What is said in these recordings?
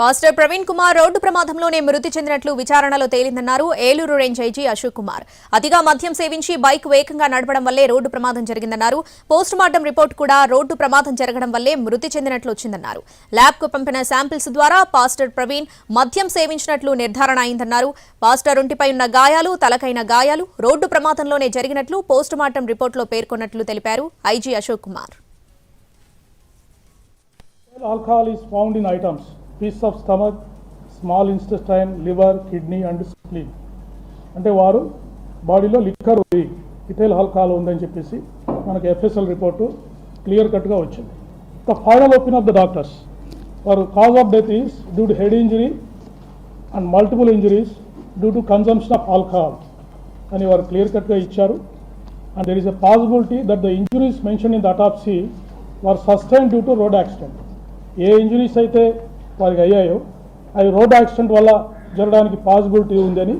Pastor Praveen Kumar road ప్రమాదంలోనే మృతి చెందినట్లు విచారణలో తేలిందన్నారు ఏలూరు రేంజ్ ఐజీ అశోక్ కుమార్. అతిగా మద్యం సేవించి బైక్ వేగంగా నడపడం వల్లే రోడ్డు ప్రమాదం జరిగిందన్నారు. పోస్టుమార్టం రిపోర్ట్ కూడా రోడ్డు ప్రమాదం జరగడం వల్లే మృతి చెందినట్లు వచ్చిందన్నారు. ల్యాబ్కు పంపిన శాంపిల్స్ ద్వారా పాస్టర్ ప్రవీణ్ మద్యం సేవించినట్లు నిర్ధారణ అయిందన్నారు. పాస్టర్ ఒంటిపై ఉన్న గాయాలు, తలకైన గాయాలు రోడ్డు ప్రమాదంలోనే జరిగినట్లు పోస్టుమార్టం రిపోర్టులో పేర్కొన్నట్లు తెలిపారు IG Ashok Kumar. Alcohol is found in items: piece of stomach, small intestine, liver, kidney and spleen. అంటే వారు బాడీలో లిక్కర్ ఉంది, ఇథైల్ ఆల్కహాల్ ఉందని చెప్పేసి మనకి ఎఫ్ఎస్ఎల్ రిపోర్టు క్లియర్ కట్గా వచ్చింది. The final opinion of the doctors వారు cause of death is due to head injury and multiple injuries due to consumption of alcohol అని వారు క్లియర్ కట్గా ఇచ్చారు. And there is a possibility that the injuries mention in the autopsy were sustain due to road accident. ఏ injuries అయితే వారికి అయ్యాయో అవి road accident వల్ల జరగడానికి పాసిబిలిటీ ఉందని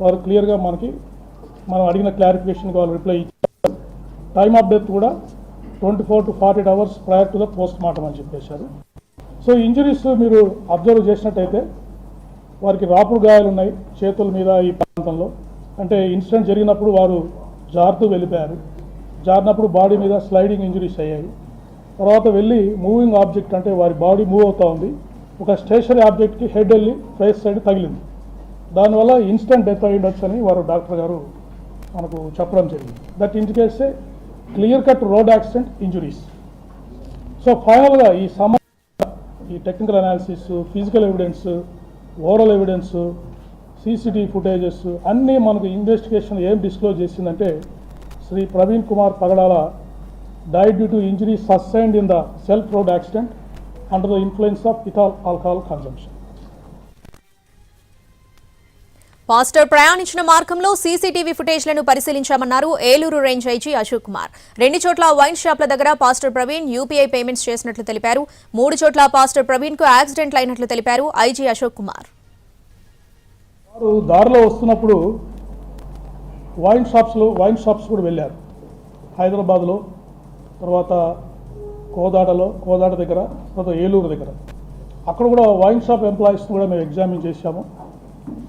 వారు క్లియర్గా మనం అడిగిన క్లారిఫికేషన్కి వాళ్ళు రిప్లై ఇచ్చారు. టైమ్ ఆఫ్ డెత్ కూడా 24 to 48 hours prior to the post mortem అని చెప్పేశారు. సో ఇంజరీస్ మీరు అబ్జర్వ్ చేసినట్టయితే వారికి రాపుడు గాయాలు ఉన్నాయి చేతుల మీద, ఈ ప్రాంతంలో. అంటే ఇన్సిడెంట్ జరిగినప్పుడు వారు జారుతూ వెళ్ళిపోయారు. జారినప్పుడు బాడీ మీద స్లైడింగ్ ఇంజరీస్ అయ్యాయి. తర్వాత వెళ్ళి మూవింగ్ ఆబ్జెక్ట్, అంటే వారి బాడీ మూవ్ అవుతూ ఉంది, ఒక స్టేషనరీ ఆబ్జెక్ట్కి హెడ్ వెళ్ళి ఫేస్ సైడ్ తగిలింది. దానివల్ల ఇన్స్టెంట్ డెత్ అయి ఉండొచ్చు అని వారు డాక్టర్ గారు మనకు చెప్పడం జరిగింది. That indicates a clear cut road accident injuries. So ఫైనల్గా ఈ technical analysis, physical evidence, oral evidence, CCTV footages అన్నీ మనకు ఇన్వెస్టిగేషన్ ఏం డిస్క్లోజ్ చేసిందంటే శ్రీ ప్రవీణ్ కుమార్ పగడాల died due to injuries sustained in the self-road accident under the influence of ethyl alcohol consumption. Pastor ప్రయాణించిన మార్గంలో CCTV ఫుటేజ్లను పరిశీలించామన్నారు ఏలూరు రేంజ్ ఐజీ అశోక్ కుమార్. 2 చోట్ల వైన్ షాప్ల దగ్గర పాస్టర్ ప్రవీణ్ యూపీఐ పేమెంట్స్ చేసినట్లు తెలిపారు. 3 చోట్ల పాస్టర్ ప్రవీణ్ కు యాక్సిడెంట్లు అయినట్లు తెలిపారు ఐజీ అశోక్ కుమార్. వారు దారిలో వస్తున్నప్పుడు వైన్ షాప్స్ కూడా వెళ్ళారు. హైదరాబాద్లో, తర్వాత కోదాడ దగ్గర, తర్వాత ఏలూరు దగ్గర. అక్కడ కూడా వైన్ షాప్ ఎంప్లాయీస్ని కూడా మేము ఎగ్జామిన్ చేశాము.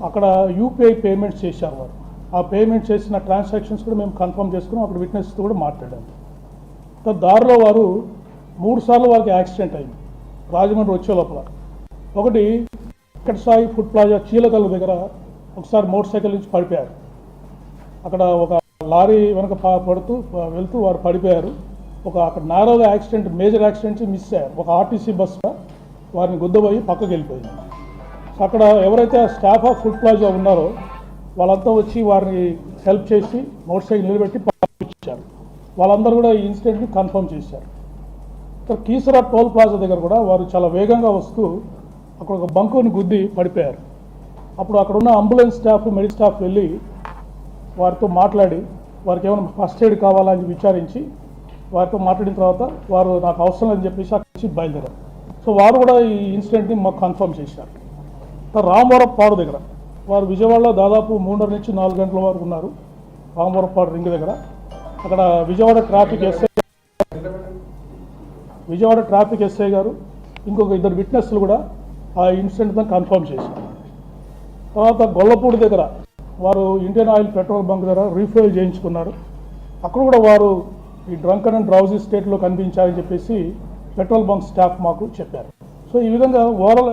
అక్కడ యూపీఐ పేమెంట్స్ చేశారు వారు. ఆ పేమెంట్ చేసిన ట్రాన్సాక్షన్స్ కూడా మేము కన్ఫర్మ్ చేసుకుని అక్కడ విట్నెస్తో కూడా మాట్లాడాము. దారిలో వారు 3 సార్లు వారికి యాక్సిడెంట్ అయింది రాజమండ్రి వచ్చే లోపల. ఒకటి ఇక్కడ సాయి ఫుడ్ ప్లాజా చీలకల్లు దగ్గర ఒకసారి మోటార్ సైకిల్ నుంచి పడిపోయారు. అక్కడ ఒక లారీ వెనక పడుతూ వెళ్తూ వారు పడిపోయారు. అక్కడ నారోగా యాక్సిడెంట్, మేజర్ యాక్సిడెంట్స్ మిస్ అయ్యారు. ఒక ఆర్టీసీ బస్సు వారిని గుద్దబోయి పక్కకి వెళ్ళిపోయింది. సో అక్కడ ఎవరైతే స్టాఫ్ ఆఫ్ ఫుడ్ ప్లాజా ఉన్నారో వాళ్ళంతా వచ్చి వారిని హెల్ప్ చేసి మోటార్ సైకిల్ నిలబెట్టి పంపించారు. వాళ్ళందరూ కూడా ఈ ఇన్సిడెంట్ని కన్ఫర్మ్ చేశారు. ఇక్కడ కీసరా టోల్ ప్లాజా దగ్గర కూడా వారు చాలా వేగంగా వస్తూ అక్కడ ఒక బంకుని గుద్ది పడిపోయారు. అప్పుడు అక్కడ ఉన్న అంబులెన్స్ స్టాఫ్, మెడికల్ స్టాఫ్ వెళ్ళి వారితో మాట్లాడి వారికి ఏమైనా ఫస్ట్ ఎయిడ్ కావాలని విచారించి వారితో మాట్లాడిన తర్వాత వారు నాకు అవసరం అని చెప్పేసి అక్కడి నుంచి బయలుదేరారు. సో వారు కూడా ఈ ఇన్సిడెంట్ని మాకు కన్ఫర్మ్ చేశారు. రామవరపాడు దగ్గర వారు విజయవాడలో దాదాపు 3:30 నుంచి 4 గంటల వరకు ఉన్నారు. రామవరపాడు రింగ్ దగ్గర అక్కడ విజయవాడ ట్రాఫిక్ ఎస్ఐ గారు ఇంకొక 2 విట్నెస్లు కూడా ఆ ఇన్సిడెంట్ని కన్ఫర్మ్ చేశారు. తర్వాత గొల్లపూడి దగ్గర వారు ఇండియన్ ఆయిల్ పెట్రోల్ బంక్ దగ్గర రీఫిల్ చేయించుకున్నారు. అక్కడ కూడా వారు ఈ డ్రంకన్ అండ్ డ్రౌజీ స్టేట్లో కనిపించారని చెప్పేసి పెట్రోల్ బంక్ స్టాఫ్ మాకు చెప్పారు. సో ఈ విధంగా ఓవరాల్